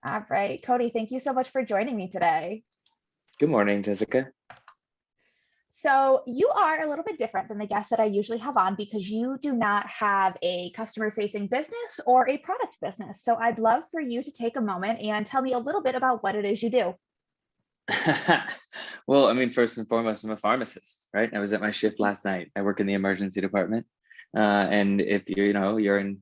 All right, Cody, thank you so much for joining me today. Good morning, Jessica. So you are a little bit different than the guests that I usually have on because you do not have a customer-facing business or a product business. So I'd love for you to take a moment and tell me a little bit about what it is you do. Well, I mean, first and foremost, I'm a pharmacist, right? I was at my shift last night. I work in the emergency department. And if you're in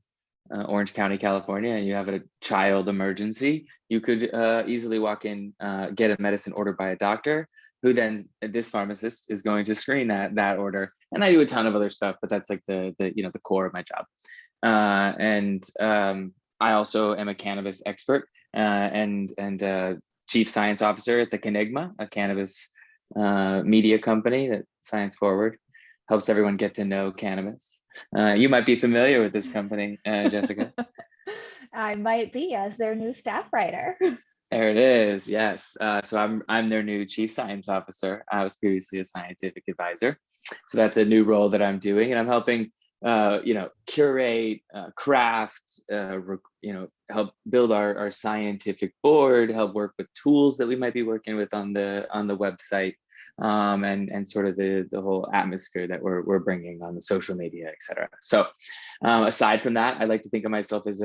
Orange County, California, and you have a child emergency, you could easily walk in, get a medicine ordered by a doctor, who then this pharmacist is going to screen that order. And I do a ton of other stuff, but that's like the core of my job. I also am a cannabis expert and chief science officer at the Canigma, a cannabis media company that science forward helps everyone get to know cannabis. You might be familiar with this company, Jessica. I might be, as their new staff writer. There it is. Yes. So I'm their new chief science officer. I was previously a scientific advisor, so that's a new role that I'm doing, and I'm helping curate, craft, help build our scientific board, help work with tools that we might be working with on the website, and sort of the whole atmosphere that we're bringing on the social media, et cetera. So aside from that, I like to think of myself as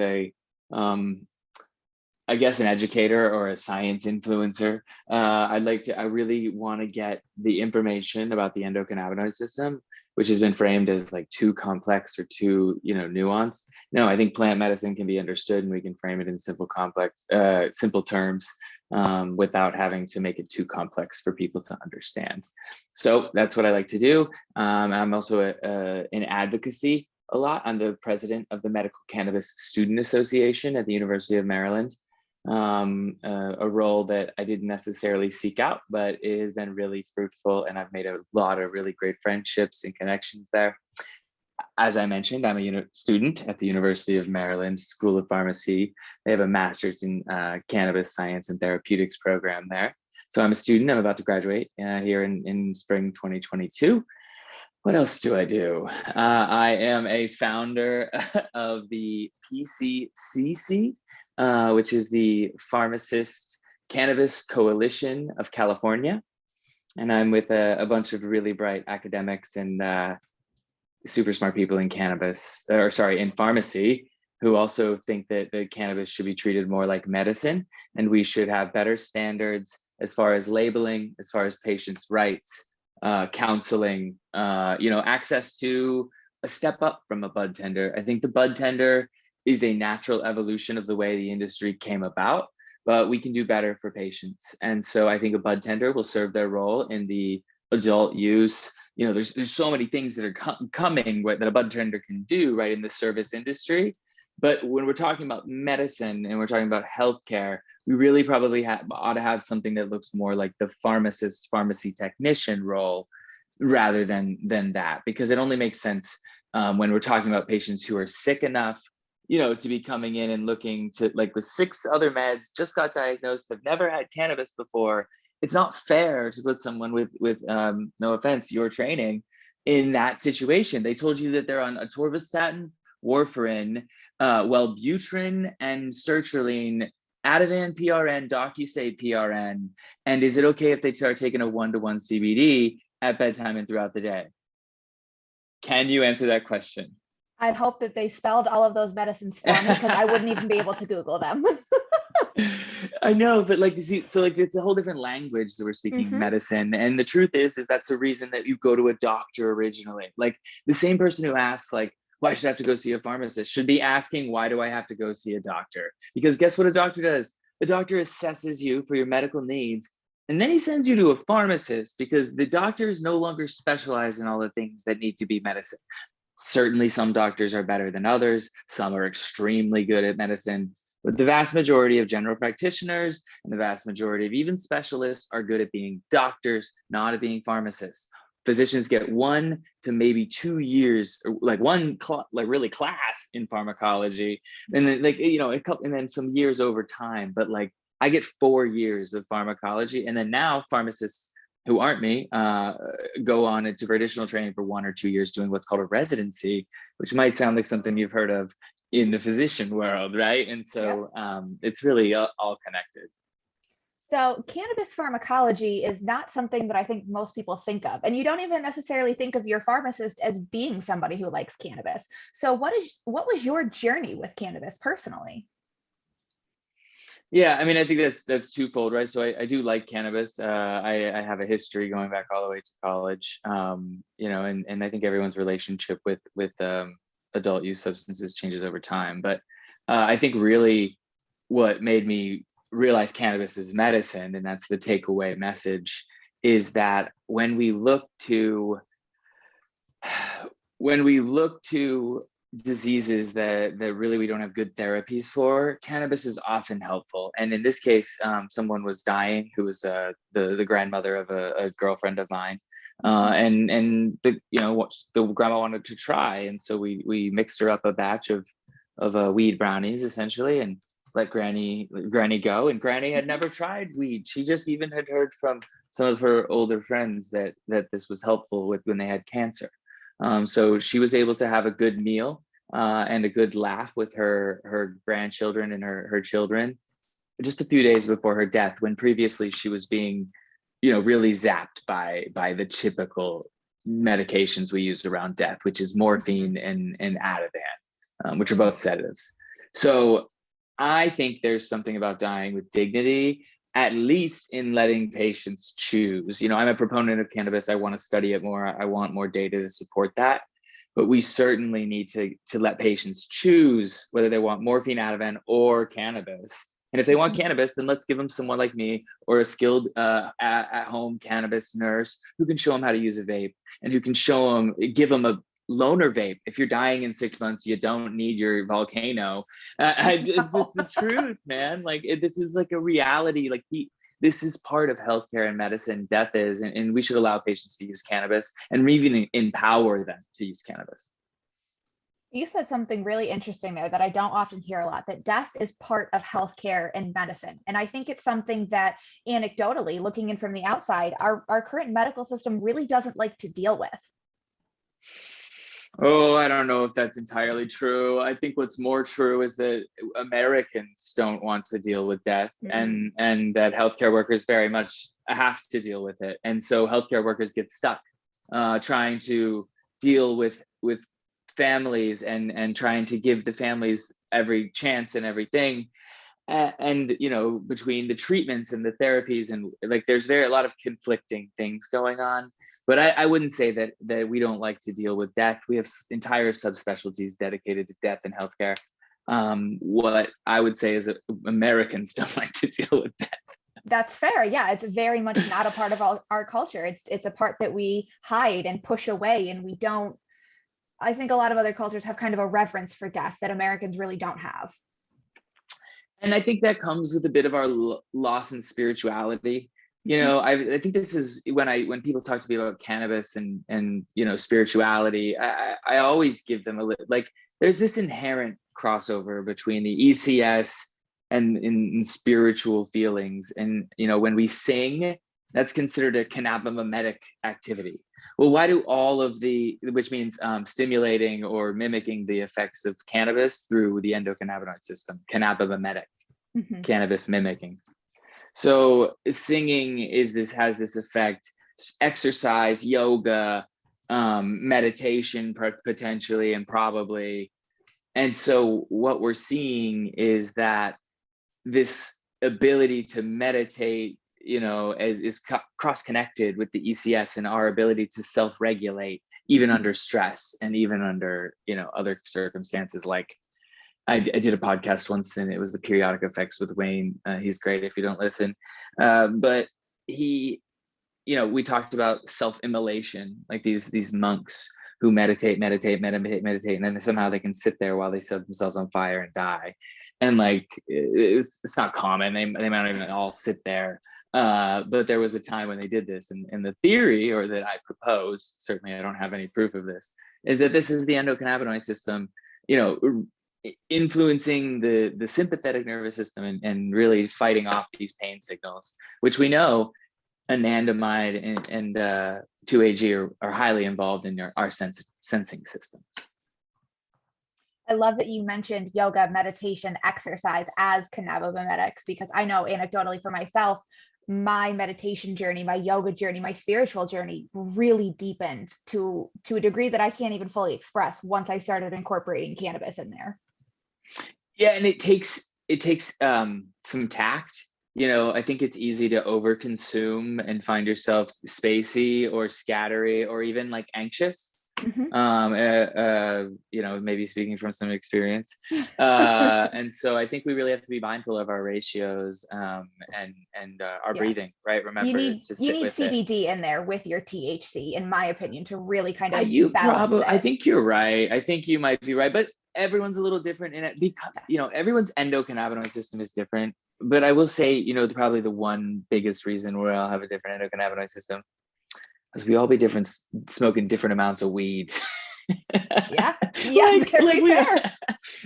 I guess an educator or a science influencer. I really want to get the information about the endocannabinoid system, which has been framed as like too complex or too, nuanced. No, I think plant medicine can be understood, and we can frame it in simple terms, without having to make it too complex for people to understand. So that's what I like to do. I'm also in advocacy a lot. I'm the president of the Medical Cannabis Student Association at the University of Maryland. A role that I didn't necessarily seek out, but it has been really fruitful, and I've made a lot of really great friendships and connections there. As I mentioned, I'm a student at the University of Maryland School of Pharmacy. They have a master's in cannabis science and therapeutics program there. So I'm a student. I'm about to graduate here in spring 2022. What else do I do? I am a founder of the PCCC, which is the Pharmacist Cannabis Coalition of California. And I'm with a bunch of really bright academics and super smart people in in pharmacy, who also think that the cannabis should be treated more like medicine, and we should have better standards as far as labeling, as far as patients' rights, counseling, access to a step up from a bud tender. I think the bud tender is a natural evolution of the way the industry came about, but we can do better for patients. And so I think a bud tender will serve their role in the adult use. There's so many things that are coming that a bud tender can do, right, in the service industry. But when we're talking about medicine and we're talking about healthcare, we really probably ought to have something that looks more like the pharmacist, pharmacy technician role, rather than that, because it only makes sense when we're talking about patients who are sick enough, to be coming in and looking to, like, with 6 other meds, just got diagnosed, have never had cannabis before. It's not fair to put someone with no offense, your training, in that situation. They told you that they're on atorvastatin, warfarin, Wellbutrin, and sertraline, Ativan PRN, DocuState PRN. And is it okay if they start taking a 1-to-1 CBD at bedtime and throughout the day? Can you answer that question? I'd hope that they spelled all of those medicines for me, because I wouldn't even be able to Google them. I know, but it's a whole different language that we're speaking medicine. And the truth is that's a reason that you go to a doctor originally. Like, the same person who asks, like, why should I have to go see a pharmacist, should be asking, why do I have to go see a doctor? Because guess what a doctor does? The doctor assesses you for your medical needs, and then he sends you to a pharmacist, because the doctor is no longer specialized in all the things that need to be medicine. Certainly some doctors are better than others. Some are extremely good at medicine, but the vast majority of general practitioners and the vast majority of even specialists are good at being doctors, not at being pharmacists. Physicians get 1 to maybe 2 years, or like really class in pharmacology, and then and then some years over time. But like, I get 4 years of pharmacology, and then now pharmacists who aren't me go on into additional training for 1 or 2 years doing what's called a residency, which might sound like something you've heard of. in the physician world, right? And Yep. so it's really all connected. So cannabis pharmacology is not something that I think most people think of. And you don't even necessarily think of your pharmacist as being somebody who likes cannabis. So what was your journey with cannabis personally? Yeah, I mean, I think that's twofold, right? So I do like cannabis. I have a history going back all the way to college, and I think everyone's relationship with adult use substances changes over time. But I think really what made me realize cannabis is medicine, and that's the takeaway message, is that when we look to diseases that really we don't have good therapies for, cannabis is often helpful. And in this case, someone was dying who was the grandmother of a girlfriend of mine, and the grandma wanted to try, and so we mixed her up a batch of weed brownies essentially, and let granny go. And granny had never tried weed. She just even had heard from some of her older friends that this was helpful with when they had cancer. So she was able to have a good meal and a good laugh with her grandchildren and her children just a few days before her death, when previously she was being, really zapped by the typical medications we use around death, which is morphine and Ativan, which are both sedatives. So I think there's something about dying with dignity, at least in letting patients choose. I'm a proponent of cannabis. I want to study it more. I want more data to support that. But we certainly need to let patients choose whether they want morphine, Ativan, or cannabis. And if they want cannabis, then let's give them someone like me or a skilled at-home cannabis nurse who can show them how to use a vape, and who can give them a loaner vape. If you're dying in 6 months, you don't need your volcano. It's just the truth, man. Like this is like a reality. Like this is part of healthcare and medicine. Death is, and we should allow patients to use cannabis and even empower them to use cannabis. You said something really interesting there that I don't often hear a lot, that death is part of healthcare and medicine. And I think it's something that anecdotally, looking in from the outside, our current medical system really doesn't like to deal with. Oh, I don't know if that's entirely true. I think what's more true is that Americans don't want to deal with death, and that healthcare workers very much have to deal with it. And so healthcare workers get stuck trying to deal with families and trying to give the families every chance and everything. And between the treatments and the therapies, and like there's a lot of conflicting things going on. But I wouldn't say that we don't like to deal with death. We have entire subspecialties dedicated to death in healthcare. What I would say is that Americans don't like to deal with death. That's fair. Yeah, it's very much not a part of our culture. It's a part that we hide and push away, and we don't. I think a lot of other cultures have kind of a reverence for death that Americans really don't have. And I think that comes with a bit of our loss in spirituality. I think this is when people talk to me about cannabis and spirituality, I always give them there's this inherent crossover between the ECS and in spiritual feelings. And when we sing, that's considered a cannabinoid activity. Well, why do all of which means stimulating or mimicking the effects of cannabis through the endocannabinoid system, cannabinoid, cannabis mimicking. So singing has this effect, exercise, yoga, meditation potentially, and probably. And so what we're seeing is that this ability to meditate, is cross-connected with the ECS and our ability to self-regulate, even under stress and even under, other circumstances. Like I did a podcast once, and it was the periodic effects with Wayne. He's great if you don't listen. But we talked about self-immolation, like these monks who meditate, and then somehow they can sit there while they set themselves on fire and die. And like, it's not common. They might not even all sit there. But there was a time when they did this, and the theory, or that I proposed, certainly I don't have any proof of this, is that this is the endocannabinoid system, influencing the sympathetic nervous system and really fighting off these pain signals, which we know anandamide and 2-AG are highly involved in our sensing systems. I love that you mentioned yoga, meditation, exercise as cannabimedics, because I know anecdotally for myself, my meditation journey, my yoga journey, my spiritual journey really deepened to a degree that I can't even fully express once I started incorporating cannabis in there. Yeah, and it takes some tact. I think it's easy to overconsume and find yourself spacey or scattery or even like anxious. Maybe speaking from some experience. And so I think we really have to be mindful of our ratios and our breathing, right? Remember to sit with it. CBD in there with your THC, in my opinion, to really kind of You balance probably, it. I think you're right. I think you might be right, but everyone's a little different in it because, everyone's endocannabinoid system is different. But I will say, probably the one biggest reason we all have a different endocannabinoid system is we all be different, smoking different amounts of weed. Yeah.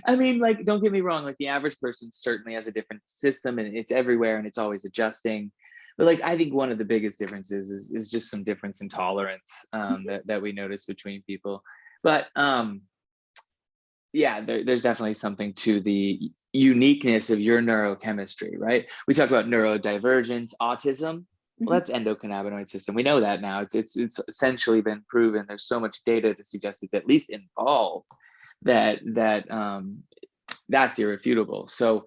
I mean, like, don't get me wrong, like the average person certainly has a different system and it's everywhere and it's always adjusting. But like, I think one of the biggest differences is just some difference in tolerance that we notice between people. But there's definitely something to the uniqueness of your neurochemistry, right? We talk about neurodivergence, autism. Well, that's endocannabinoid system. We know that now. It's essentially been proven. There's so much data to suggest it's at least involved. That's irrefutable. So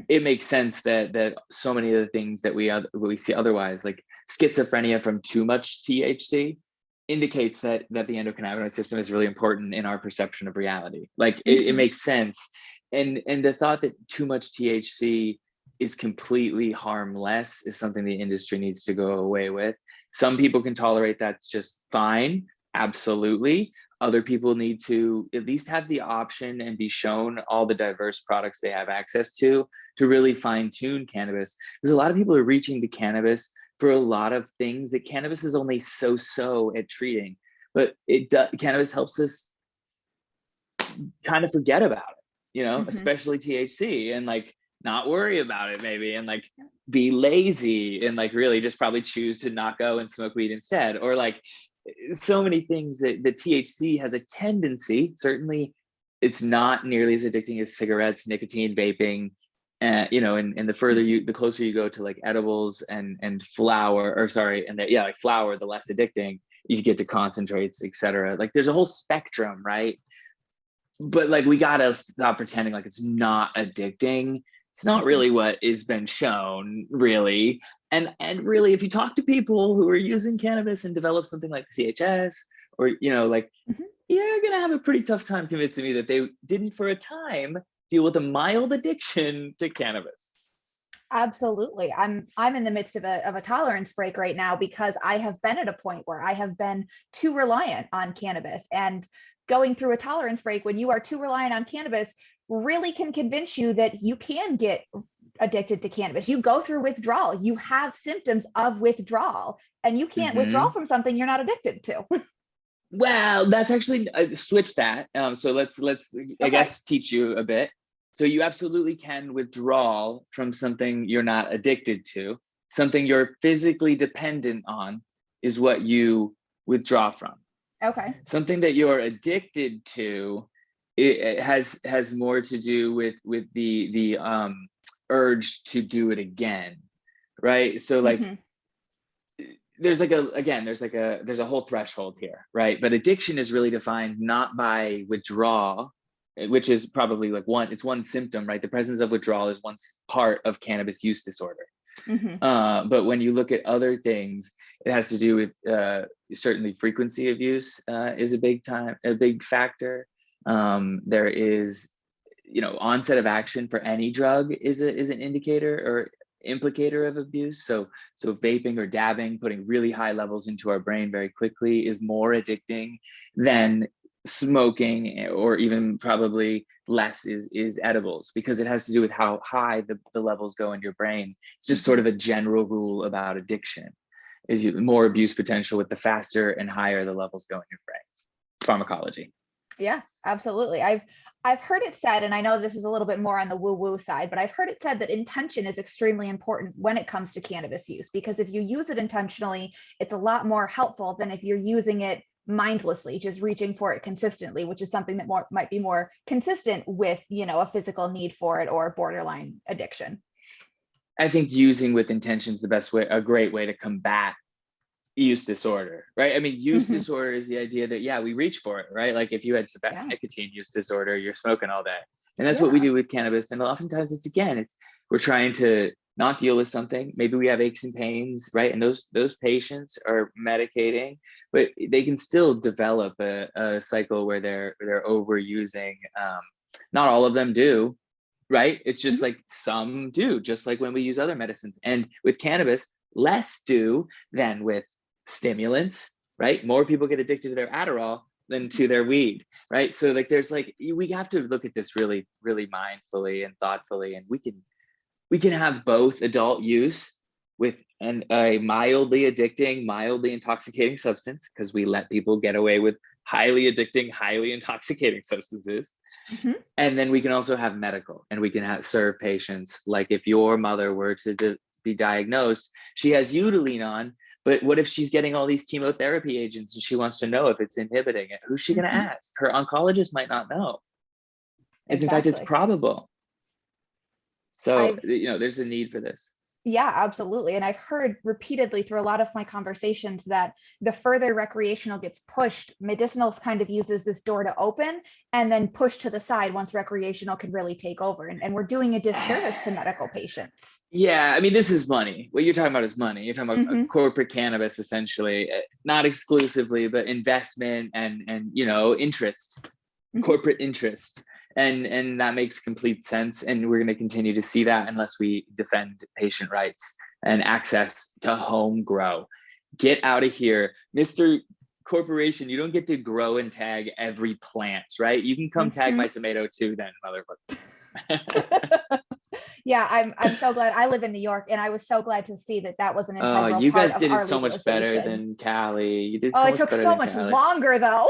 it makes sense that so many of the things that we see otherwise, like schizophrenia from too much THC, indicates that the endocannabinoid system is really important in our perception of reality. Like it makes sense. And the thought that too much THC is completely harmless is something the industry needs to go away with. Some people can tolerate that's just fine. Absolutely. Other people need to at least have the option and be shown all the diverse products they have access to really fine tune cannabis. Because a lot of people are reaching to cannabis for a lot of things that cannabis is only so at treating, but cannabis helps us kind of forget about it, especially THC, and like not worry about it maybe, and like be lazy and like really just probably choose to not go and smoke weed instead, or like so many things that the THC has a tendency, certainly it's not nearly as addicting as cigarettes, nicotine, vaping, and the closer you go to like edibles and flower, like flower, the less addicting you get to concentrates, etc. Like there's a whole spectrum, right? But like we gotta stop pretending like it's not addicting. It's not really what has been shown, really. And really, if you talk to people who are using cannabis and develop something like CHS, or you're gonna have a pretty tough time convincing me that they didn't for a time deal with a mild addiction to cannabis. Absolutely. I'm in the midst of a tolerance break right now because I have been at a point where I have been too reliant on cannabis, and going through a tolerance break when you are too reliant on cannabis really can convince you that you can get addicted to cannabis. You go through withdrawal, you have symptoms of withdrawal, and you can't withdraw from something you're not addicted to. Well, that's actually switch that. So let's I guess teach you a bit. So you absolutely can withdraw from something you're not addicted to. Something you're physically dependent on is what you withdraw from. Okay. Something that you're addicted to, it has more to do with the urge to do it again, right? So like there's a whole threshold here, right? But addiction is really defined not by withdrawal, which is probably like one symptom, right? The presence of withdrawal is one part of cannabis use disorder. But when you look at other things, it has to do with certainly frequency of use is a big factor. There is, onset of action for any drug is an indicator or implicator of abuse. So vaping or dabbing, putting really high levels into our brain very quickly, is more addicting than smoking, or even probably less is edibles, because it has to do with how high the levels go in your brain. It's just sort of a general rule about addiction, is more abuse potential with the faster and higher the levels go in your brain. Pharmacology. Yeah, absolutely. I've heard it said, and I know this is a little bit more on the woo-woo side, but I've heard it said that intention is extremely important when it comes to cannabis use, because if you use it intentionally, it's a lot more helpful than if you're using it mindlessly, just reaching for it consistently, which is something that might be more consistent with, a physical need for it or borderline addiction. I think using with intention is the best way, a great way to combat use disorder, right? I mean, use disorder is the idea that, yeah, we reach for it, right? Like if you had nicotine use disorder, you're smoking all day. And that's what we do with cannabis. And oftentimes we're trying to not deal with something. Maybe we have aches and pains, right? And those patients are medicating, but they can still develop a cycle where they're overusing. Not all of them do, right? It's just like some do, just like when we use other medicines. And with cannabis, less do than with stimulants, right? More people get addicted to their Adderall than to their weed, right? So like we have to look at this really, really mindfully and thoughtfully, and we can have both adult use with a mildly addicting, mildly intoxicating substance, because we let people get away with highly addicting, highly intoxicating substances. And then we can also have medical, and we can serve patients. Like if your mother were to be diagnosed, she has you to lean on, but what if she's getting all these chemotherapy agents and she wants to know if it's inhibiting it? Who's she going to ask? Her oncologist might not know. As in fact, it's probable. So, there's a need for this. Yeah, absolutely. And I've heard repeatedly through a lot of my conversations that the further recreational gets pushed, medicinal kind of uses this door to open and then push to the side once recreational can really take over. And we're doing a disservice to medical patients. Yeah, I mean, this is money. What you're talking about is money. You're talking about corporate cannabis, essentially, not exclusively, but investment and interest, corporate interest. And that makes complete sense. And we're going to continue to see that unless we defend patient rights and access to home grow. Get out of here, Mr. Corporation. You don't get to grow and tag every plant, right? You can come tag my tomato too, then, motherfucker. Yeah, I'm so glad. I live in New York, and I was so glad to see that was an integral part. You guys did it so much better than Cali. You did. It took so much longer, though.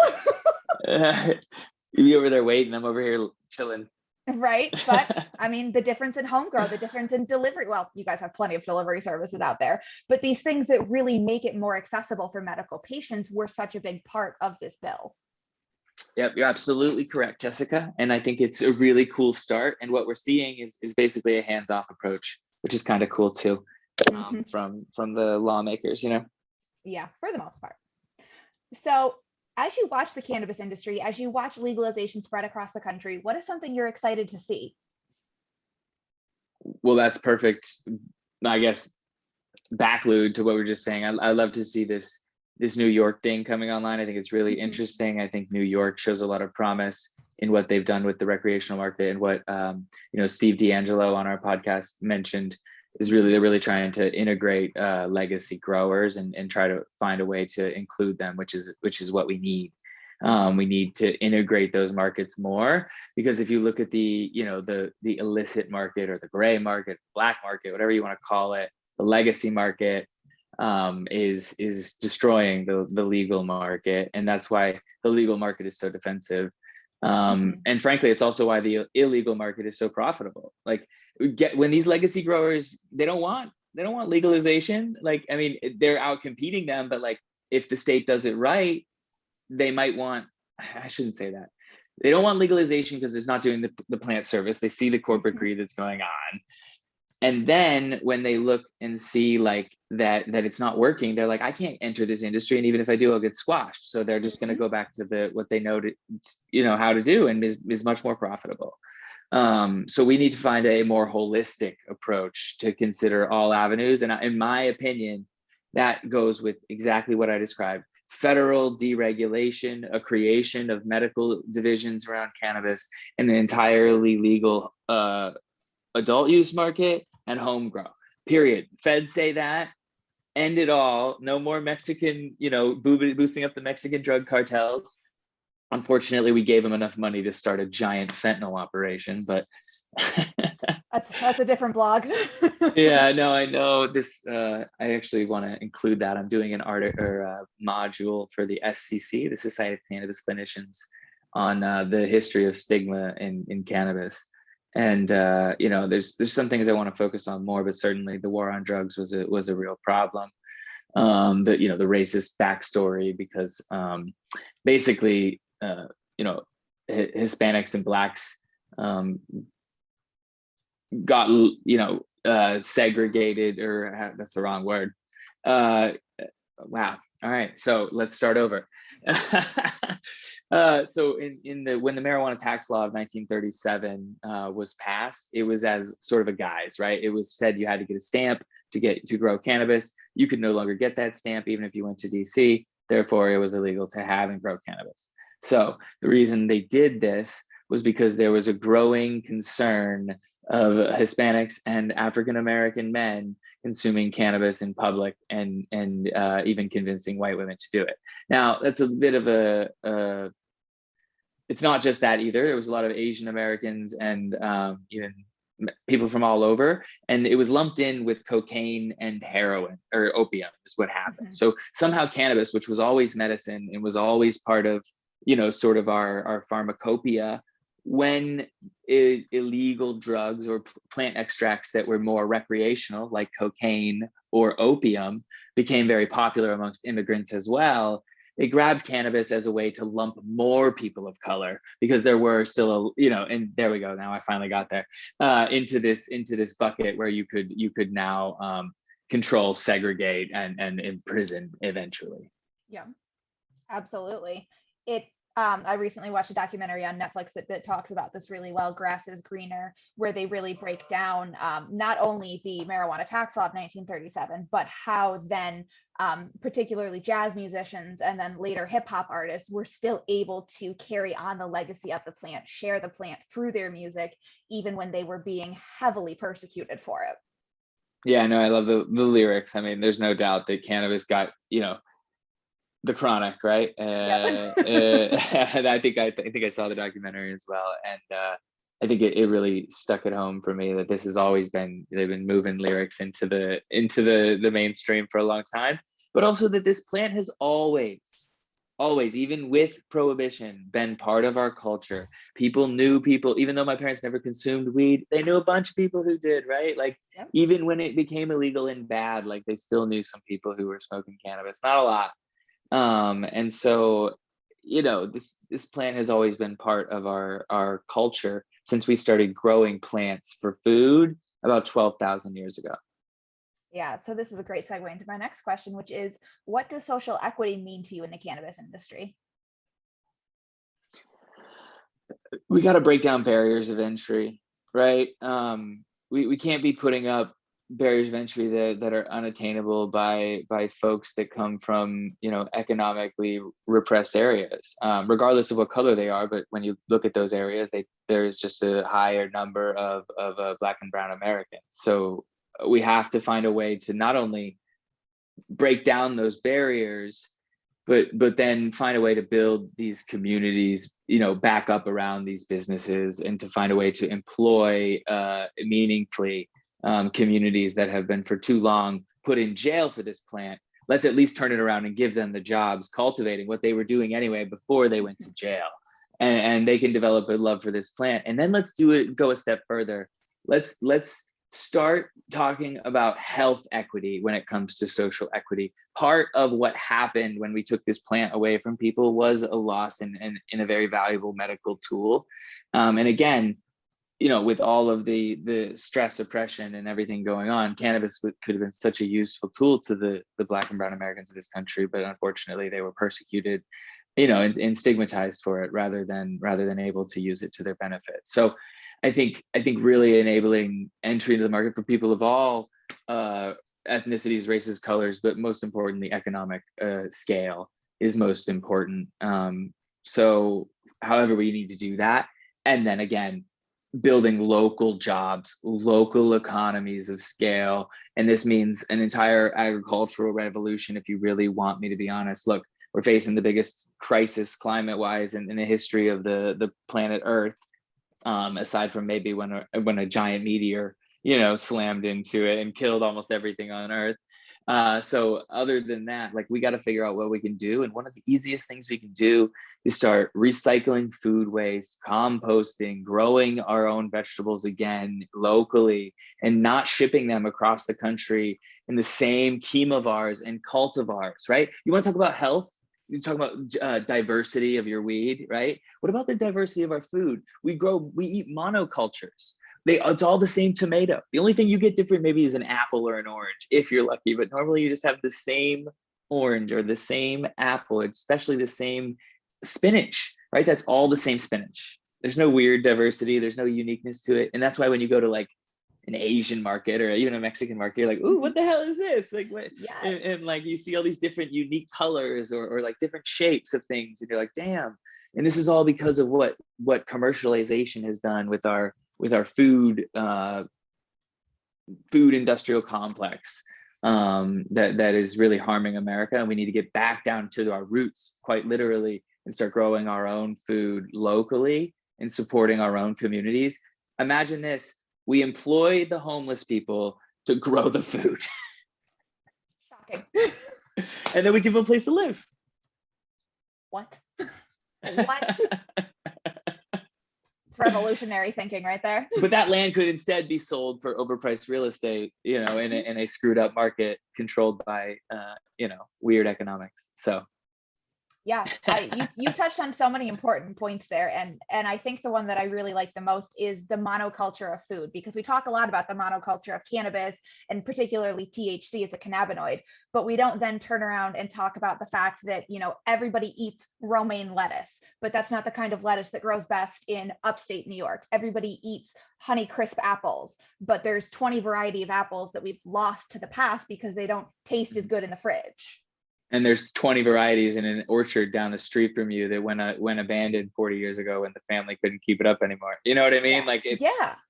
You be over there waiting. I'm over here chilling. Right. But I mean, the difference in home grow, the difference in delivery. Well, you guys have plenty of delivery services out there, but these things that really make it more accessible for medical patients were such a big part of this bill. Yep, you're absolutely correct, Jessica. And I think it's a really cool start. And what we're seeing is basically a hands-off approach, which is kind of cool too, from the lawmakers, Yeah, for the most part. So as you watch the cannabis industry, as you watch legalization spread across the country, what is something you're excited to see? Well, that's perfect. I guess backload to what we were just saying. I love to see this New York thing coming online. I think it's really interesting. I think New York shows a lot of promise in what they've done with the recreational market, and what Steve D'Angelo on our podcast mentioned is they're really trying to integrate legacy growers and try to find a way to include them, which is what we need. We need to integrate those markets more, because if you look at the illicit market or the gray market, black market, whatever you want to call it, the legacy market is destroying the legal market, and that's why the legal market is so defensive. And frankly, it's also why the illegal market is so profitable. Like, when these legacy growers, they don't want legalization. Like, I mean, they're out competing them, but like, if the state does it right, they might want, I shouldn't say that. They don't want legalization because it's not doing the plant service. They see the corporate greed that's going on. And then when they look and see like that it's not working, they're like, I can't enter this industry. And even if I do, I'll get squashed. So they're just going to go back to what they know how to do, and is much more profitable. So we need to find a more holistic approach to consider all avenues. And in my opinion, that goes with exactly what I described: federal deregulation, a creation of medical divisions around cannabis, and an entirely legal adult use market and home grow, period. Feds say that, end it all. No more Mexican, boosting up the Mexican drug cartels. Unfortunately, we gave them enough money to start a giant fentanyl operation, but that's a different blog. Yeah, no, I know this. I actually want to include that. I'm doing an module for the SCC, the Society of Cannabis Clinicians, on the history of stigma in cannabis. And there's some things I want to focus on more, but certainly the war on drugs was a real problem. the racist backstory, because basically Hispanics and Blacks got segregated, or that's the wrong word. Wow. All right, so let's start over. So when the marijuana tax law of 1937 was passed, it was as sort of a guise, right? It was said you had to get a stamp to grow cannabis. You could no longer get that stamp even if you went to DC. Therefore, it was illegal to have and grow cannabis. So the reason they did this was because there was a growing concern of Hispanics and African American men consuming cannabis in public, and even convincing white women to do it. Now, that's a bit of it's not just that either. There was a lot of Asian Americans and even people from all over, and it was lumped in with cocaine and heroin, or opium is what happened. So somehow cannabis, which was always medicine and was always part of, sort of our pharmacopoeia, when illegal drugs or plant extracts that were more recreational, like cocaine or opium, became very popular amongst immigrants as well, they grabbed cannabis as a way to lump more people of color, because there were still and there we go. Now I finally got there, into this bucket where you could now control, segregate, and imprison eventually. Yeah, absolutely. I recently watched a documentary on Netflix that talks about this really well, Grass is Greener, where they really break down not only the marijuana tax law of 1937, but how then particularly jazz musicians and then later hip hop artists were still able to carry on the legacy of the plant, share the plant through their music, even when they were being heavily persecuted for it. Yeah, no, I love the lyrics. I mean, there's no doubt that cannabis got, the chronic, right? And I think I saw the documentary as well, and I think it really stuck at home for me that this has always been, they've been moving lyrics into the mainstream for a long time, but also that this plant has always, even with prohibition, been part of our culture. People knew people, even though my parents never consumed weed, they knew a bunch of people who did, right? Like, yep. Even when it became illegal and bad, like they still knew some people who were smoking cannabis, not a lot. And so, this plant has always been part of our culture since we started growing plants for food about 12,000 years ago. Yeah, so this is a great segue into my next question, which is, what does social equity mean to you in the cannabis industry? We got to break down barriers of entry, right? We can't be putting up barriers of entry that are unattainable by folks that come from economically repressed areas, regardless of what color they are. But when you look at those areas, there's just a higher number of Black and brown Americans. So we have to find a way to not only break down those barriers, but then find a way to build these communities, back up around these businesses, and to find a way to employ meaningfully communities that have been for too long put in jail for this plant. Let's at least turn it around and give them the jobs cultivating what they were doing anyway before they went to jail, and they can develop a love for this plant. And then let's go a step further. Let's start talking about health equity when it comes to social equity. Part of what happened when we took this plant away from people was a loss in a very valuable medical tool. And again, with all of the stress, oppression, and everything going on, cannabis could have been such a useful tool to the Black and brown Americans of this country, but unfortunately they were persecuted, and stigmatized for it rather than able to use it to their benefit. So I think really enabling entry into the market for people of all ethnicities, races, colors, but most importantly, economic scale is most important. So however we need to do that, and then again, building local jobs, local economies of scale. And this means an entire agricultural revolution, if you really want me to be honest. Look, we're facing the biggest crisis climate-wise in the history of the planet Earth, aside from maybe when a giant meteor, slammed into it and killed almost everything on Earth. So other than that, like we got to figure out what we can do. And one of the easiest things we can do is start recycling food waste, composting, growing our own vegetables again locally, and not shipping them across the country in the same chemovars and cultivars, right? You want to talk about health? You talk about diversity of your weed, right? What about the diversity of our food? We eat monocultures. It's all the same tomato. The only thing you get different maybe is an apple or an orange, if you're lucky, but normally you just have the same orange or the same apple, especially the same spinach, right? That's all the same spinach. There's no weird diversity. There's no uniqueness to it. And that's why when you go to like an Asian market or even a Mexican market, you're like, ooh, what the hell is this? Like, what? Yes. And like you see all these different unique colors or like different shapes of things. And you're like, damn. And this is all because of what commercialization has done with our food industrial complex that is really harming America. And we need to get back down to our roots, quite literally, and start growing our own food locally and supporting our own communities. Imagine this: we employ the homeless people to grow the food. Shocking. And then we give them a place to live. What? What? It's revolutionary thinking right there. But that land could instead be sold for overpriced real estate, in a screwed up market controlled by, weird economics. So. Yeah, you touched on so many important points there, and I think the one that I really like the most is the monoculture of food, because we talk a lot about the monoculture of cannabis and particularly THC as a cannabinoid, but we don't then turn around and talk about the fact that everybody eats romaine lettuce, but that's not the kind of lettuce that grows best in upstate New York. Everybody eats Honeycrisp apples, but there's 20 variety of apples that we've lost to the past because they don't taste as good in the fridge. And there's 20 varieties in an orchard down the street from you that went abandoned 40 years ago when the family couldn't keep it up anymore. You know what I mean? Yeah. Like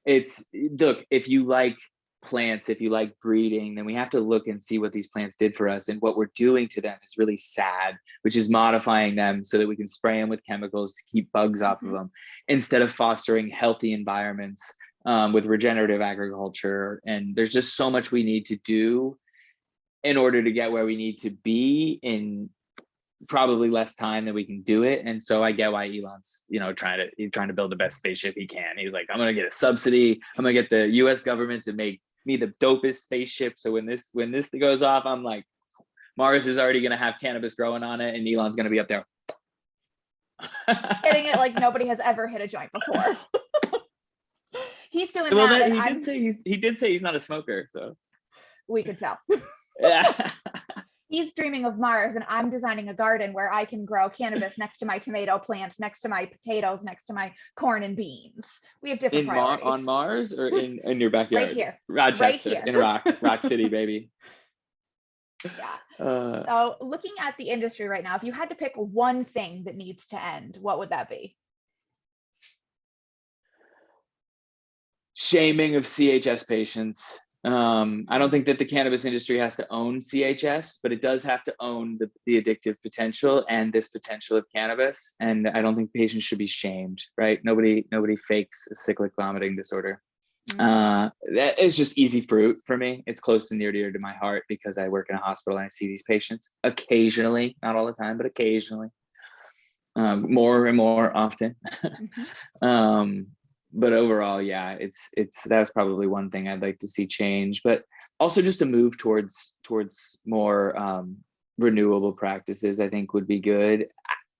it's look, if you like plants, if you like breeding, then we have to look and see what these plants did for us. And what we're doing to them is really sad, which is modifying them so that we can spray them with chemicals to keep bugs off of them, instead of fostering healthy environments with regenerative agriculture. And there's just so much we need to do in order to get where we need to be in probably less time than we can do it. And so I get why Elon's, he's trying to build the best spaceship he can. He's like, I'm going to get a subsidy. I'm going to get the US government to make me the dopest spaceship. So when this goes off, I'm like, Mars is already going to have cannabis growing on it, and Elon's going to be up there hitting it like nobody has ever hit a joint before. He's doing well, that. He did say he's not a smoker, so we could tell. Yeah. He's dreaming of Mars, and I'm designing a garden where I can grow cannabis next to my tomato plants, next to my potatoes, next to my corn and beans. We have different priorities. On Mars or in your backyard? Right here. Rochester, right here. In Rock City, baby. Yeah. So looking at the industry right now, if you had to pick one thing that needs to end, what would that be? Shaming of CHS patients. I don't think that the cannabis industry has to own CHS, but it does have to own the addictive potential and this potential of cannabis. And I don't think patients should be shamed, right? Nobody fakes a cyclic vomiting disorder. That is just easy fruit for me. It's close and near to my heart because I work in a hospital and I see these patients occasionally, not all the time, but occasionally, more and more often. But overall, yeah, that's probably one thing I'd like to see change, but also just a move towards more renewable practices, I think would be good.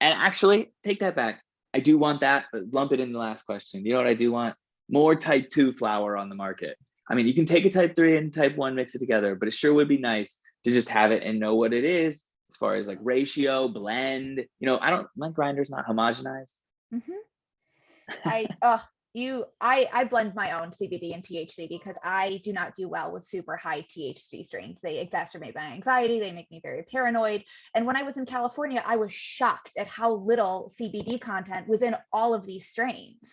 And actually, take that back. I do want that, but lump it in the last question. You know what I do want? More type 2 flower on the market. I mean, you can take a type 3 and type 1, mix it together, but it sure would be nice to just have it and know what it is as far as like ratio, blend. My grinder's not homogenized. I blend my own CBD and THC because I do not do well with super high THC strains. They exacerbate my anxiety. They make me very paranoid. And when I was in California, I was shocked at how little CBD content was in all of these strains.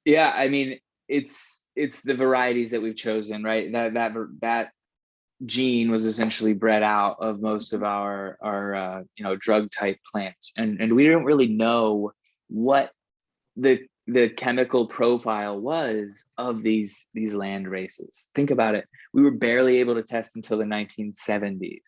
Yeah, I mean, it's the varieties that we've chosen, right? That gene was essentially bred out of most of our drug type plants, and we don't really know what the the chemical profile was of these land races. Think about it. We were barely able to test until the 1970s,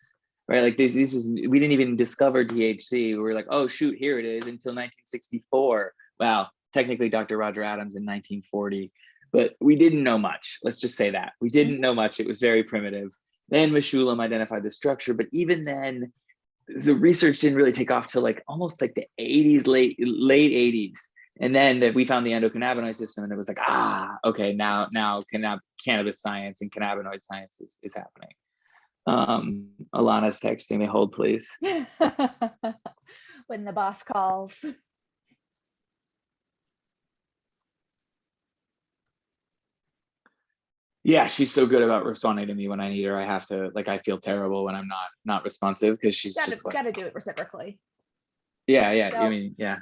right? Like this is, we didn't even discover THC. We were like, oh shoot, here it is, until 1964. Wow, technically Dr. Roger Adams in 1940, but we didn't know much. Let's just say that. We didn't know much. It was very primitive. Then Meshulam identified the structure, but even then, the research didn't really take off till like almost like the 80s, late 80s. And then that we found the endocannabinoid system, and it was like, okay, now cannabis science and cannabinoid science is happening. Alana's texting me, hold please. When the boss calls. Yeah, she's so good about responding to me when I need her. I have to, like, I feel terrible when I'm not responsive, because she's just like, gotta do it reciprocally. Yeah. So, I mean, yeah.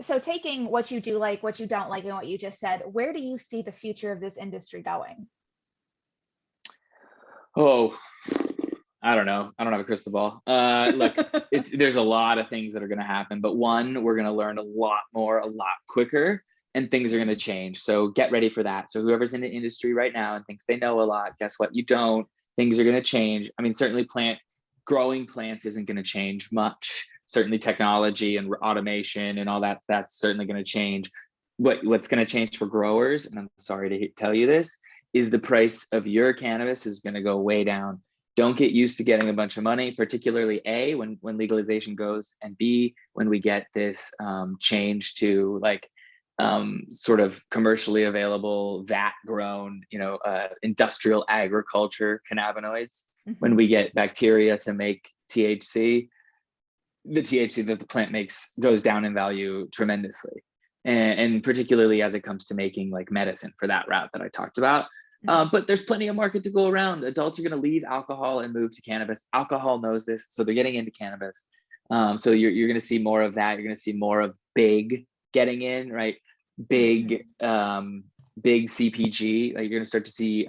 So taking what you do like, what you don't like, and what you just said, where do you see the future of this industry going? Oh, I don't know. I don't have a crystal ball. Look, there's a lot of things that are going to happen, but one, we're going to learn a lot more, a lot quicker, and things are going to change. So get ready for that. So whoever's in the industry right now and thinks they know a lot, guess what? You don't. Things are going to change. I mean, certainly growing plants isn't going to change much. Certainly technology and automation and all that's certainly going to change. What's going to change for growers, and I'm sorry to tell you this, is the price of your cannabis is going to go way down. Don't get used to getting a bunch of money, particularly A, when legalization goes, and B, when we get this change to like sort of commercially available, vat grown, industrial agriculture cannabinoids. When we get bacteria to make THC, the THC that the plant makes goes down in value tremendously. And particularly as it comes to making like medicine for that route that I talked about. But there's plenty of market to go around. Adults are going to leave alcohol and move to cannabis. Alcohol knows this, so they're getting into cannabis. So you're going to see more of that. You're going to see more of big getting in, right? Big CPG. Like you're going to start to see,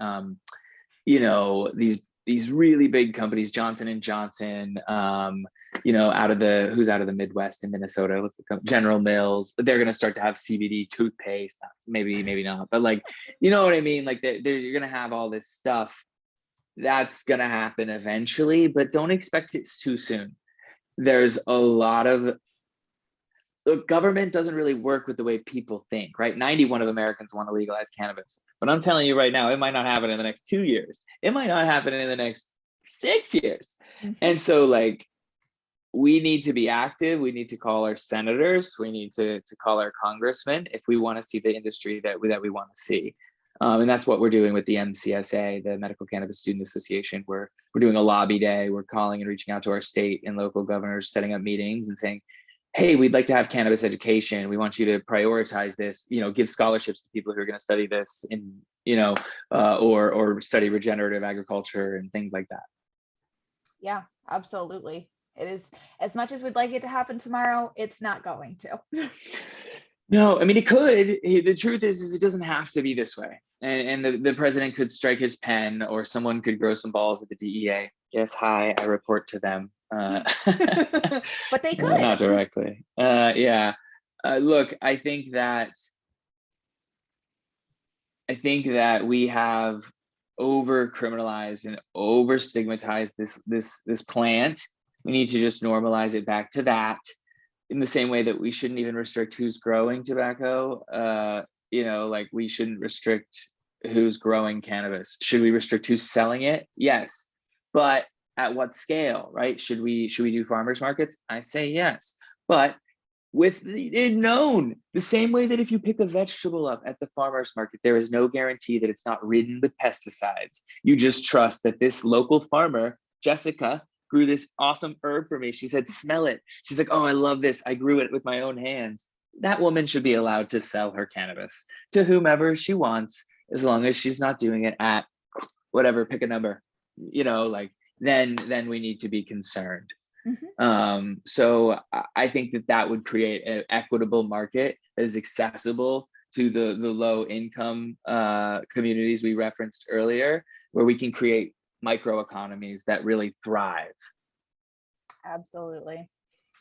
these really big companies, Johnson and Johnson. Out of the Midwest in Minnesota, General Mills. They're going to start to have CBD toothpaste, maybe not, but like, you know what I mean? Like you're going to have all this stuff that's going to happen eventually, but don't expect it too soon. There's a lot of, the government doesn't really work with the way people think, right? 91 of Americans want to legalize cannabis, but I'm telling you right now, it might not happen in the next 2 years. It might not happen in the next 6 years. And so like, we need to be active. We need to call our senators. We need to call our congressmen if we want to see the industry that we want to see. And that's what we're doing with the MCSA, the Medical Cannabis Student Association. We're doing a lobby day. We're calling and reaching out to our state and local governors, setting up meetings and saying, hey, we'd like to have cannabis education. We want you to prioritize this, give scholarships to people who are going to study this or study regenerative agriculture and things like that. Yeah, absolutely. It is, as much as we'd like it to happen tomorrow, it's not going to. No, I mean, it could. The truth is it doesn't have to be this way. And the president could strike his pen, or someone could grow some balls at the DEA. Yes, hi, I report to them. But they could. Not directly. Yeah. Look, I think that we have over criminalized and over stigmatized this plant. We need to just normalize it back to that, in the same way that we shouldn't even restrict who's growing tobacco. Like we shouldn't restrict who's growing cannabis. Should we restrict who's selling it? Yes, but at what scale, right? Should we do farmers markets? I say yes, but with it known the same way that if you pick a vegetable up at the farmers market, there is no guarantee that it's not ridden with pesticides. You just trust that this local farmer, Jessica, grew this awesome herb for me. She said, smell it. She's like, oh, I love this. I grew it with my own hands. That woman should be allowed to sell her cannabis to whomever she wants, as long as she's not doing it at whatever, pick a number, then we need to be concerned. So I think that would create an equitable market that is accessible to the low income communities we referenced earlier, where we can create microeconomies that really thrive. Absolutely.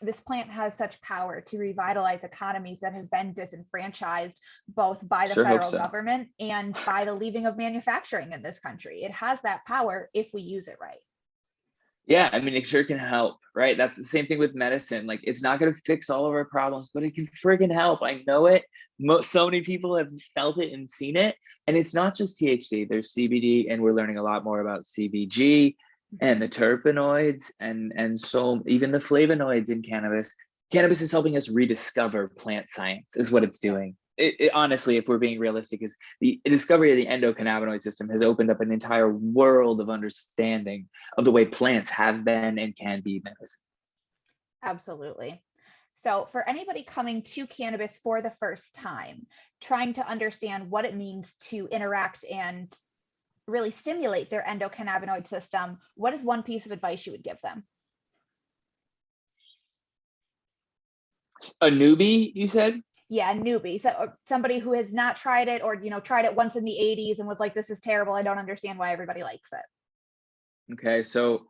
this plant has such power to revitalize economies that have been disenfranchised both by the Sure hope federal so. government and by the leaving of manufacturing in this country. It has that power if we use it right. Yeah, I mean, it sure can help, right? That's the same thing with medicine. Like, it's not going to fix all of our problems, but it can friggin' help. I know it. So many people have felt it and seen it. And it's not just THC. There's CBD, and we're learning a lot more about CBG and the terpenoids, and so even the flavonoids in cannabis. Cannabis is helping us rediscover plant science, is what it's doing. Honestly, if we're being realistic, is the discovery of the endocannabinoid system has opened up an entire world of understanding of the way plants have been and can be medicine. Absolutely. So, for anybody coming to cannabis for the first time, trying to understand what it means to interact and really stimulate their endocannabinoid system, what is one piece of advice you would give them? A newbie, you said? Yeah, newbie, so somebody who has not tried it, or tried it once in the 80s and was like, this is terrible, I don't understand why everybody likes it. Okay, so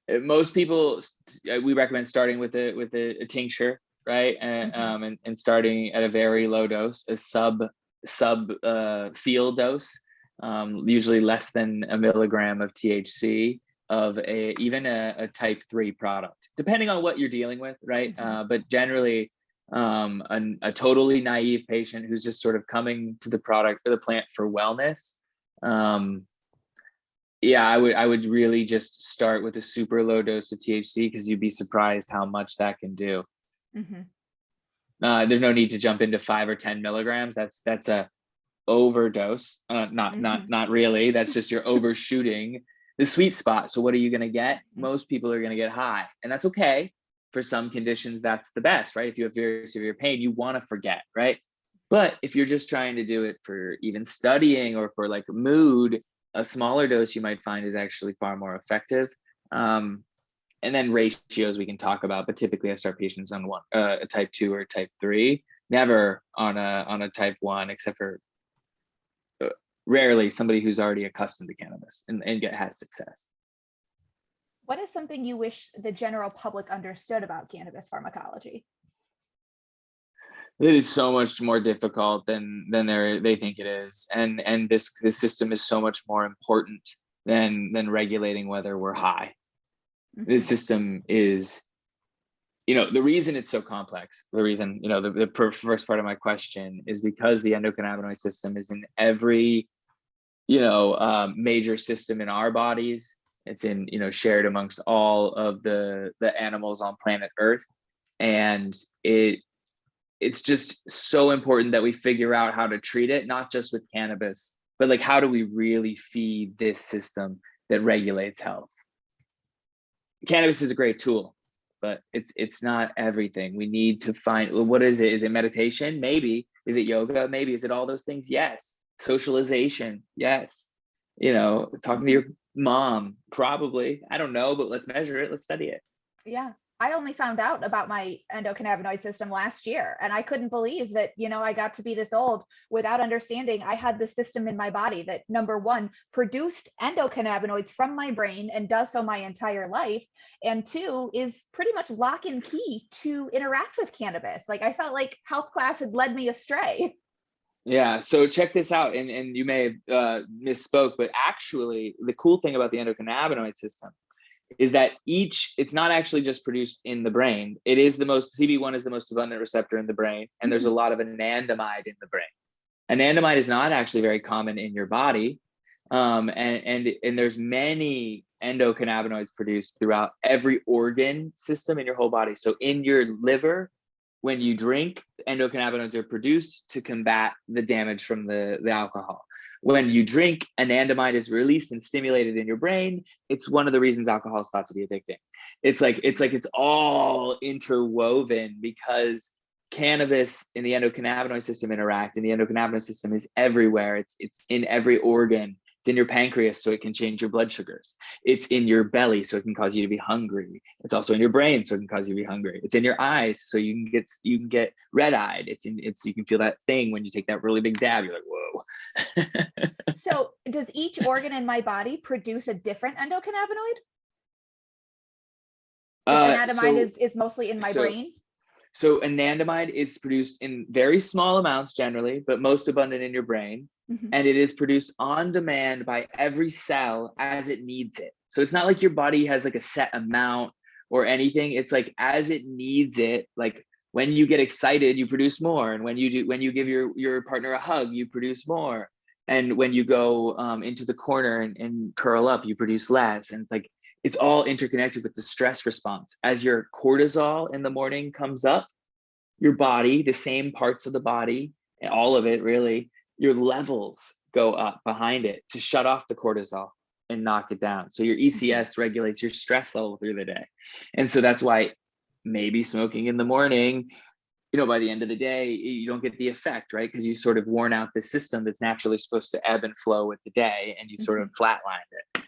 most people, we recommend starting with a tincture, right? And starting at a very low dose, a sub field dose, usually less than a milligram of THC of even a type 3 product, depending on what you're dealing with, right? But generally, a totally naive patient who's just sort of coming to the product or the plant for wellness, yeah, I would really just start with a super low dose of THC, because you'd be surprised how much that can do. There's no need to jump into 5 or 10 milligrams. That's a overdose. Not really. That's just you're overshooting the sweet spot. So what are you going to get? Most people are going to get high, and that's okay. For some conditions, that's the best, right? If you have very severe pain, you want to forget, right? But if you're just trying to do it for even studying or for like mood, a smaller dose you might find is actually far more effective. And then ratios we can talk about, but typically I start patients on a type 2 or type 3, never on a type 1, except for rarely somebody who's already accustomed to cannabis and has success. What is something you wish the general public understood about cannabis pharmacology? It is so much more difficult than they think it is, and this system is so much more important than regulating whether we're high. This system is, the reason it's so complex, the reason, the first part of my question is because the endocannabinoid system is in every, major system in our bodies. It's in, shared amongst all of the animals on planet Earth. And it's just so important that we figure out how to treat it, not just with cannabis, but like, how do we really feed this system that regulates health? Cannabis is a great tool, but it's not everything. We need to find, well, what is it? Is it meditation? Maybe. Is it yoga? Maybe. Is it all those things? Yes. Socialization? Yes. Talking to your mom? Probably. I don't know, but let's measure it. Let's study it. Yeah. I only found out about my endocannabinoid system last year, and I couldn't believe that, I got to be this old without understanding I had this system in my body that, number one, produced endocannabinoids from my brain and does so my entire life, and two, is pretty much lock and key to interact with cannabis. Like, I felt like health class had led me astray. Yeah, so check this out, and you may have misspoke, but actually the cool thing about the endocannabinoid system is that it's not actually just produced in the brain. It is CB1 is the most abundant receptor in the brain, and there's a lot of anandamide in the brain. Anandamide is not actually very common in your body, and there's many endocannabinoids produced throughout every organ system in your whole body. So in your liver, when you drink, endocannabinoids are produced to combat the damage from the alcohol. When you drink, anandamide is released and stimulated in your brain. It's one of the reasons alcohol is thought to be addicting. It's all interwoven, because cannabis and the endocannabinoid system interact, and the endocannabinoid system is everywhere. It's in every organ. It's in your pancreas, so it can change your blood sugars. It's in your belly, so it can cause you to be hungry. It's also in your brain, so it can cause you to be hungry. It's in your eyes, so you can get red-eyed. You can feel that thing when you take that really big dab. You're like, whoa. So does each organ in my body produce a different endocannabinoid? Because anandamide So is mostly in my so brain. so anandamide is produced in very small amounts generally, but most abundant in your brain. Mhm. And it is produced on demand by every cell as it needs it. So it's not like your body has like a set amount or anything. It's like as it needs it. Like when you get excited, you produce more. And when you give your partner a hug, you produce more. And when you go into the corner and curl up, you produce less. And it's all interconnected with the stress response. As your cortisol in the morning comes up, your body, the same parts of the body, all of it really, your levels go up behind it to shut off the cortisol and knock it down. So your ECS regulates your stress level through the day. And so that's why maybe smoking in the morning, by the end of the day, you don't get the effect, right? Because you sort of worn out the system that's naturally supposed to ebb and flow with the day, and you sort of flatlined it.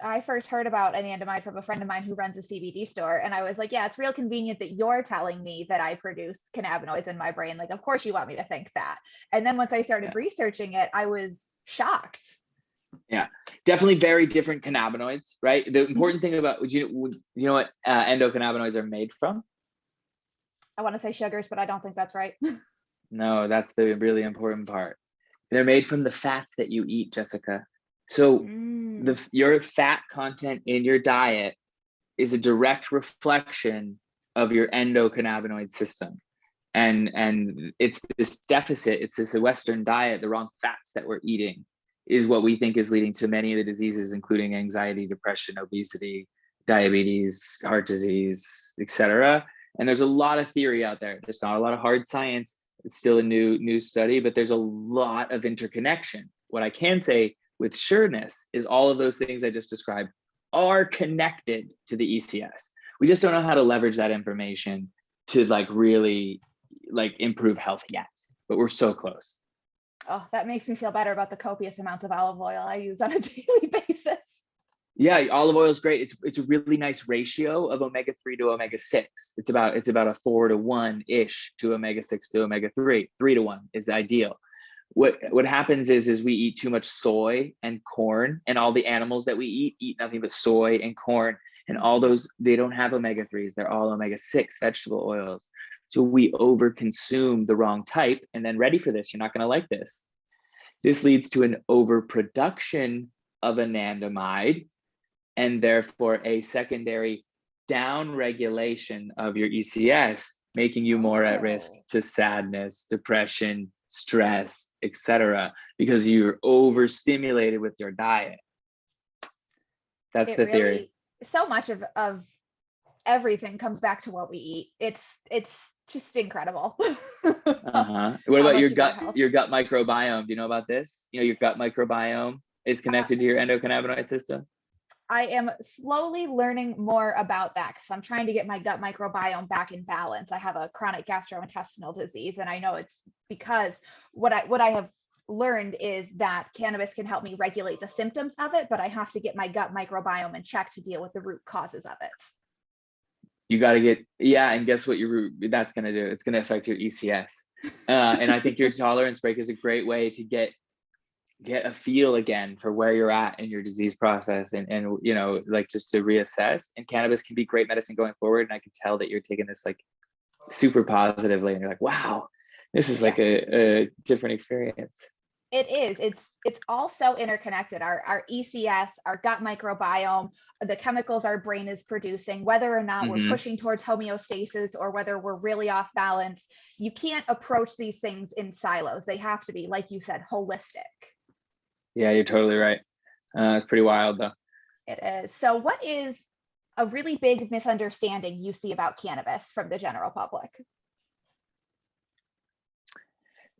I first heard about anandamide from a friend of mine who runs a CBD store. And I was like, yeah, it's real convenient that you're telling me that I produce cannabinoids in my brain. Like, of course you want me to think that. And then once I started researching it, I was shocked. Yeah, definitely very different cannabinoids, right? The important thing about, you know what endocannabinoids are made from? I want to say sugars, but I don't think that's right. No, that's the really important part. They're made from the fats that you eat, Jessica. So your fat content in your diet is a direct reflection of your endocannabinoid system. And it's this deficit, it's this Western diet, the wrong fats that we're eating is what we think is leading to many of the diseases, including anxiety, depression, obesity, diabetes, heart disease, etc. And there's a lot of theory out there. There's not a lot of hard science. It's still a new study, but there's a lot of interconnection. What I can say with sureness is all of those things I just described are connected to the ECS. We just don't know how to leverage that information to really improve health yet, but we're so close. Oh, that makes me feel better about the copious amounts of olive oil I use on a daily basis. Yeah, olive oil is great. It's a really nice ratio of omega-3 to omega-6. It's about a 4 to 1 ish to omega-6 to omega-3. 3 to 1 is the ideal. What happens is we eat too much soy and corn, and all the animals that we eat nothing but soy and corn, and all those, they don't have omega-3s. They're all omega-6 vegetable oils. So we overconsume the wrong type. And then, ready for this, you're not going to like this. This leads to an overproduction of anandamide, and therefore a secondary downregulation of your ECS, making you more at risk to sadness, depression, stress, etc., because you're overstimulated with your diet. That's the theory. So much of everything comes back to what we eat. It's just incredible. What about your gut microbiome? Do you know about this? Your gut microbiome is connected to your endocannabinoid system. I am slowly learning more about that because I'm trying to get my gut microbiome back in balance. I have a chronic gastrointestinal disease, and I know it's because what I have learned is that cannabis can help me regulate the symptoms of it, but I have to get my gut microbiome in check to deal with the root causes of it. You got to get, and guess what that's going to do? It's going to affect your ECS. And I think your tolerance break is a great way to get a feel again for where you're at in your disease process, and just to reassess. And cannabis can be great medicine going forward. And I can tell that you're taking this super positively, and you're like, wow, this is a different experience. It is. It's also interconnected. Our ECS, our gut microbiome, the chemicals our brain is producing, whether or not we're pushing towards homeostasis or whether we're really off balance. You can't approach these things in silos. They have to be, like you said, holistic. Yeah, you're totally right. It's pretty wild though. It is. So what is a really big misunderstanding you see about cannabis from the general public?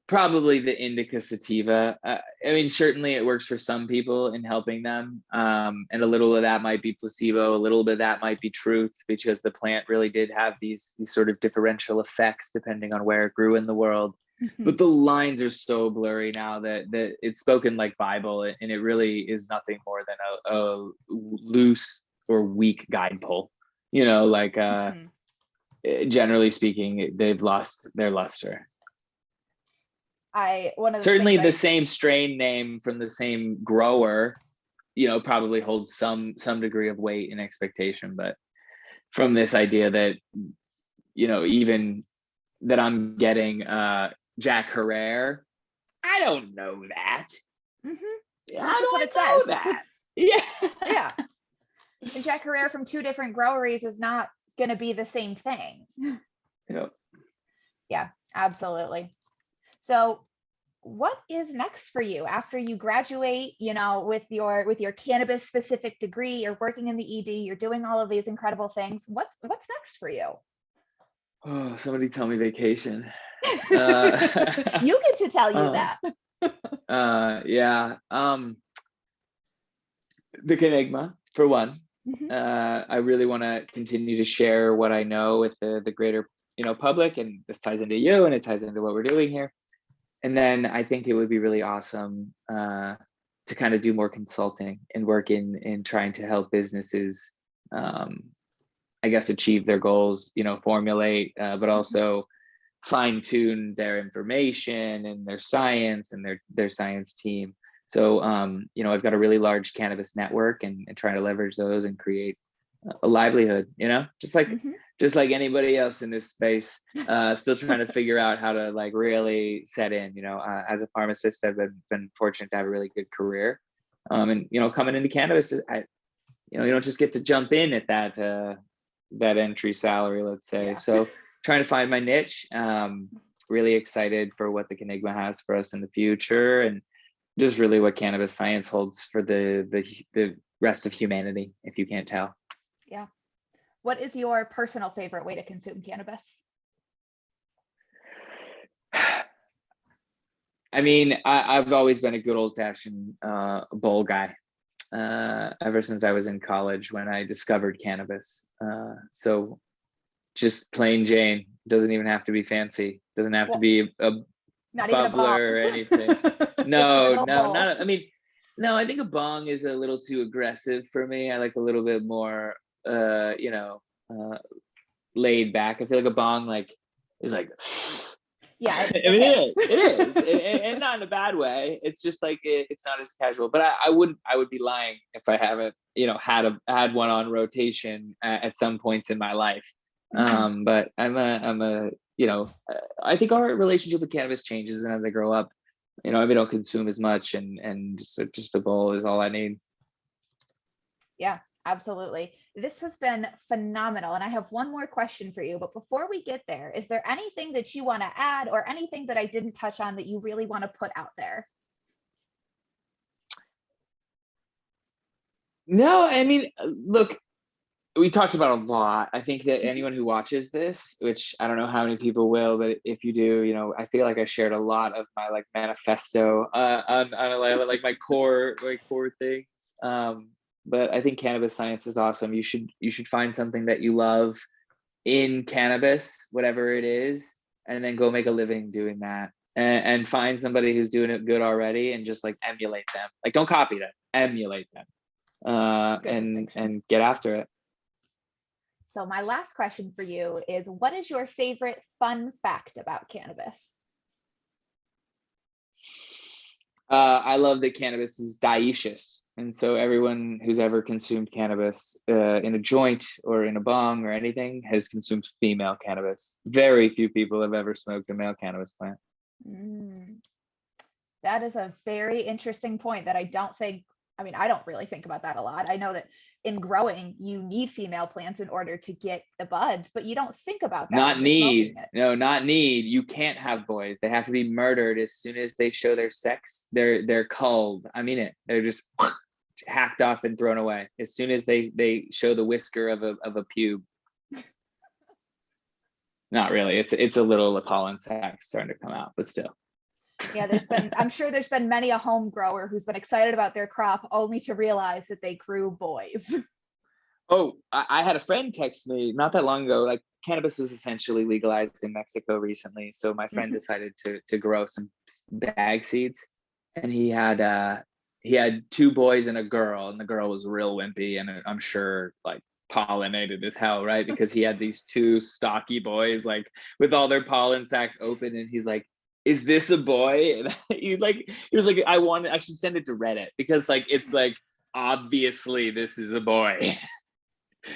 Probably the indica sativa. I mean, certainly it works for some people in helping them. And a little of that might be placebo, a little bit of that might be truth, because the plant really did have these sort of differential effects depending on where it grew in the world. But the lines are so blurry now that it's spoken like Bible, and it really is nothing more than a loose or weak guide pole. Generally speaking, they've lost their luster. Certainly the same strain name from the same grower, probably holds some degree of weight and expectation, but from this idea that, even that I'm getting Jack Herrera. I don't know that. Mm-hmm. How That's do just what I it know says. that? Yeah. Yeah. And Jack Herrera from 2 different groweries is not going to be the same thing. Yep. Yeah, absolutely. So what is next for you after you graduate, with your cannabis specific degree? You're working in the ED, you're doing all of these incredible things. What's next for you? Oh, somebody tell me vacation. You get to tell you that. Yeah. The Kenigma, for one. Mhm. I really want to continue to share what I know with the greater, public, and this ties into you and it ties into what we're doing here. And then I think it would be really awesome to kind of do more consulting and work in trying to help businesses, I guess, achieve their goals, formulate, but also fine tune their information and their science and their science team. So, I've got a really large cannabis network and trying to leverage those and create a livelihood, just like anybody else in this space, still trying to figure out how to like really set in, as a pharmacist, I've been fortunate to have a really good career. And, coming into cannabis, you don't just get to jump in at that entry salary, let's say. Yeah. So trying to find my niche, really excited for what the Kenigma has for us in the future, and just really what cannabis science holds for the rest of humanity, if you can't tell. Yeah. What is your personal favorite way to consume cannabis? I mean, I've always been a good old-fashioned bowl guy, ever since I was in college when I discovered cannabis. So just plain Jane, doesn't even have to be fancy, doesn't have to be a not even a bong. bubbler or anything. No, bowl. not. I mean, no, I think a bong is a little too aggressive for me. I like a little bit more, laid back. I feel like a bong is like. Yeah, I mean, it is, and not in a bad way. It's just like it's not as casual. But I would be lying if I haven't, had one on rotation at some points in my life. Mm-hmm. But I think our relationship with cannabis changes, and as I grow up, I don't consume as much, and just a bowl is all I need. Yeah, absolutely. This has been phenomenal. And I have one more question for you. But before we get there, is there anything that you want to add or anything that I didn't touch on that you really want to put out there? No, I mean, look, we talked about a lot. I think that anyone who watches this, which I don't know how many people will, but if you do, I feel like I shared a lot of my manifesto on my core things. But I think cannabis science is awesome. You should find something that you love in cannabis, whatever it is, and then go make a living doing that. And find somebody who's doing it good already, and just emulate them. Don't copy them, emulate them, and get after it. So my last question for you is, what is your favorite fun fact about cannabis? I love that cannabis is dioecious. And so everyone who's ever consumed cannabis in a joint or in a bong or anything has consumed female cannabis. Very few people have ever smoked a male cannabis plant. That is a very interesting point that I don't really think about that a lot. I know that in growing, you need female plants in order to get the buds, but you don't think about that. Not need. No, not need. You can't have boys. They have to be murdered as soon as they show their sex. They're culled. I mean it. They're just hacked off and thrown away as soon as they show the whisker of a pube. Not really. It's a little pollen sac starting to come out, but still. Yeah, I'm sure there's been many a home grower who's been excited about their crop only to realize that they grew boys. Oh, I had a friend text me not that long ago. Cannabis was essentially legalized in Mexico recently, so my friend decided to grow some bag seeds, and he had 2 boys and a girl, and the girl was real wimpy, and I'm sure pollinated as hell, right? Because he had these 2 stocky boys with all their pollen sacs open, and he's like, is this a boy? And he was like, I should send it to Reddit because it's obviously this is a boy.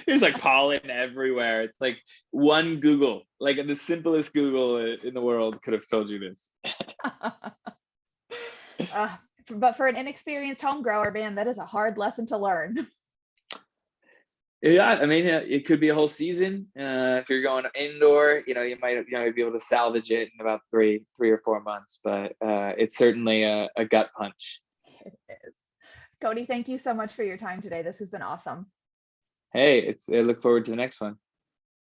There's like pollen everywhere. It's like one Google, like the simplest Google in the world could have told you this. But for an inexperienced home grower, man, that is a hard lesson to learn. Yeah, I mean, it could be a whole season. If you're going indoor, you might be able to salvage it in about three or 4 months. But it's certainly a gut punch. It is. Codi, thank you so much for your time today. This has been awesome. Hey, I look forward to the next one.